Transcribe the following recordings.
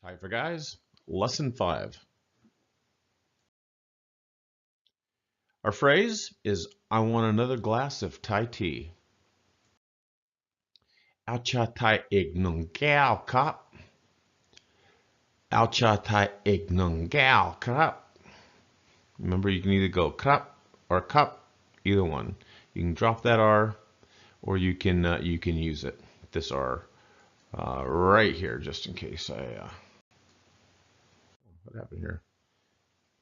Time for Guys, Lesson 5. Our phrase is, I want another glass of Thai tea. Ao cha Thai ig nung gao kap. Ao cha Thai ig nung gao kap. Remember, you can either go kap or cup, either one. You can drop that R, or you can use it. This R right here, just in case what happened here?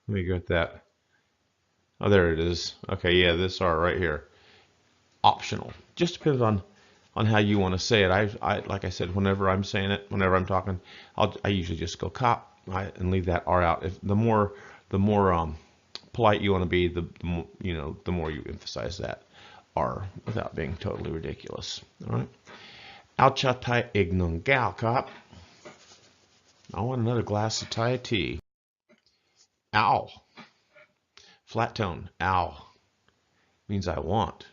Let me get that. Oh, there it is. Okay, yeah, this R right here. Optional. Just depends on how you want to say it. I like I said, whenever I'm saying it, whenever I'm talking, I usually just go cop and leave that R out. If the more polite you want to be, the more you emphasize that R without being totally ridiculous. All right. Ao cha Thai ig nung gao cop. I want another glass of Thai tea. Ow. Flat tone. Ow means I want.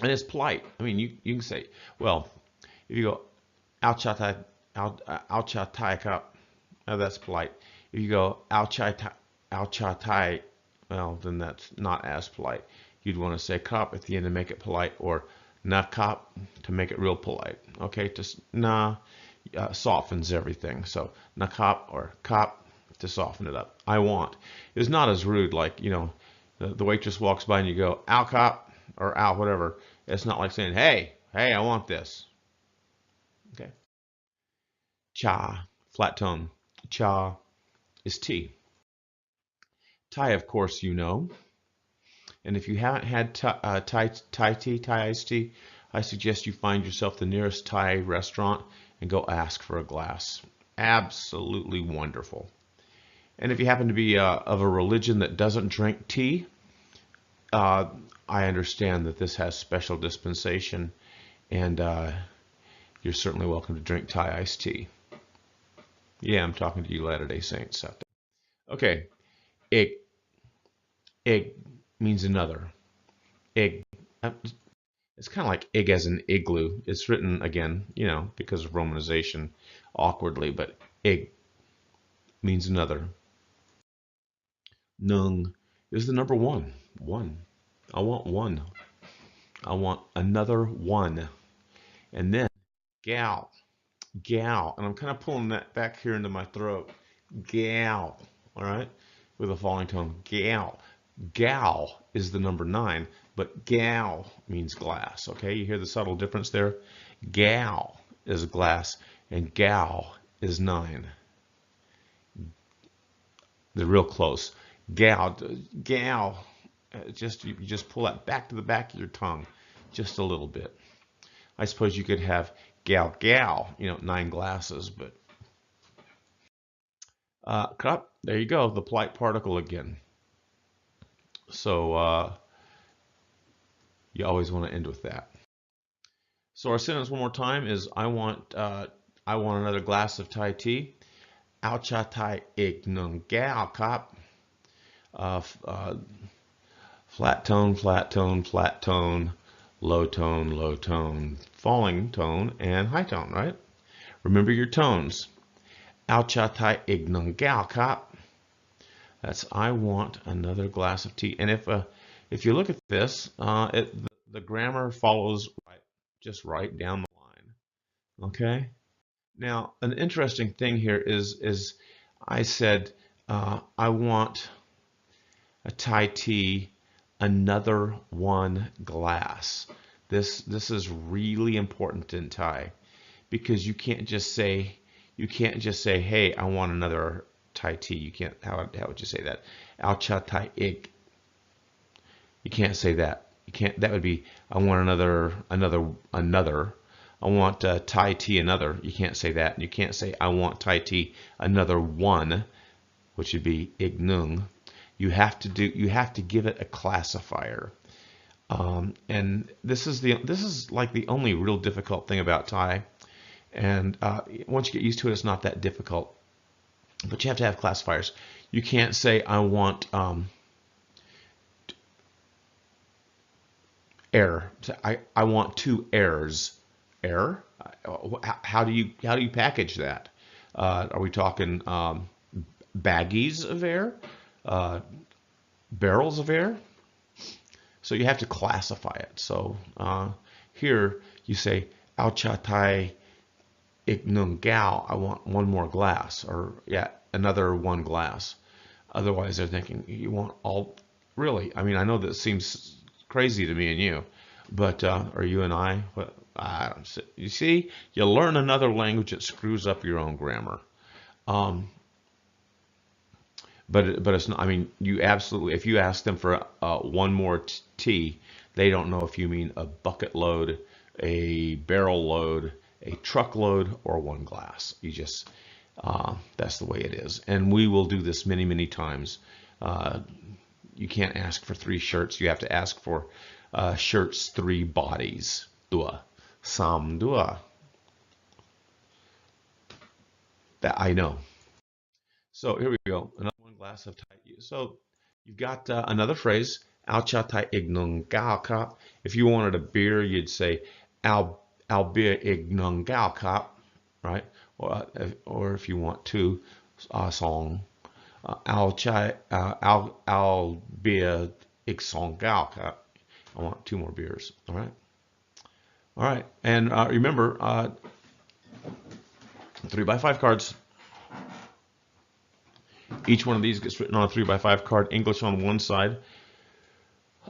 And it's polite. I mean, you can say, well, if you go, Ao cha Thai, Ao cha Thai cup, oh, that's polite. If you go, Ao cha Thai, well, then that's not as polite. You'd want to say cup at the end to make it polite, or na cup to make it real polite. Okay, just na softens everything. So na cup or cup to soften it up. I want is not as rude. Like, the waitress walks by and you go, Ao cup or Ao whatever. It's not like saying, hey, I want this. Okay. Cha, flat tone. Cha is tea. Thai, of course, you know. And if you haven't had Thai tea, Thai iced tea, I suggest you find yourself the nearest Thai restaurant and go ask for a glass. Absolutely wonderful. And if you happen to be of a religion that doesn't drink tea, I understand that this has special dispensation, and you're certainly welcome to drink Thai iced tea. Yeah, I'm talking to you Latter-day Saints out there. Okay, ig. Ig means another. Ig. It's kind of like ig as an igloo. It's written, again, because of romanization, awkwardly, but ig means another. Nung is the number one. One. I want one. I want another one. And then gal. Gal. And I'm kind of pulling that back here into my throat. Gal. All right? With a falling tone. Gal. Gal is the number 9, but gal means glass. Okay? You hear the subtle difference there? Gal is glass, and gal is 9. They're real close. Gal. You just pull that back to the back of your tongue just a little bit. I suppose you could have gal, 9 glasses, but cup, there you go, the polite particle again. So you always want to end with that. So our sentence one more time is, I want another glass of Thai tea. Ao cha Thai ig nung gao cup. Flat tone, flat tone, flat tone, low tone, falling tone, and high tone, right? Remember your tones. Ao cha Thai ig nung gao cup. That's I want another glass of tea. And if you look at this, the grammar follows just right down the line. Okay. Now, an interesting thing here is I said I want a Thai tea, another 1 glass. This is really important in Thai, because you can't just say, hey, I want another Thai tea. You can't. How would you say that? Ao cha Thai ig. You can't say that. You can't. That would be, I want another. I want Thai tea another. You can't say that. You can't say I want Thai tea another 1, which would be ig nung. You have to give it a classifier. And this is like the only real difficult thing about Thai. And once you get used to it, it's not that difficult. But you have to have classifiers. You can't say I want air. I want 2 airs. Air? How do you package that? Are we talking baggies of air? Uh, barrels of air? So you have to classify it. So here you say, ao cha tai ik nung gao, I want one more glass, or yeah, another one glass. Otherwise, they're thinking, you want all, really? I mean, I know that seems crazy to me and you, but, or you and I, but I don't, you see, you learn another language that screws up your own grammar. Um, but it's not, I mean, you absolutely, if you ask them for one more tea, they don't know if you mean a bucket load, a barrel load, a truckload, or one glass. You just, that's the way it is. And we will do this many, many times. You can't ask for 3 shirts. You have to ask for shirts 3 bodies. Dua. Sam dua. That I know. So here we go. Another one glass of Thai. So you've got another phrase. Ao cha Thai ignon gao ka. If you wanted a beer, you'd say ao beer ignon gao ka, right? Or if you want two song, ao chai ao beer ik song gao ka. I want 2 more beers. All right. All right. And remember, 3x5 cards. Each one of these gets written on a 3x5 card. English on one side.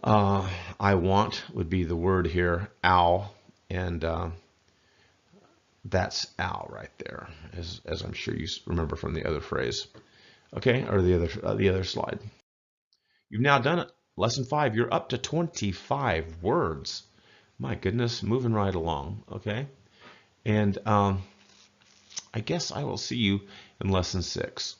I want would be the word here, ow, and that's ow right there, as I'm sure you remember from the other phrase. Okay, or the other slide. You've now done it. Lesson 5. You're up to 25 words. My goodness, moving right along. Okay, and I guess I will see you in lesson 6.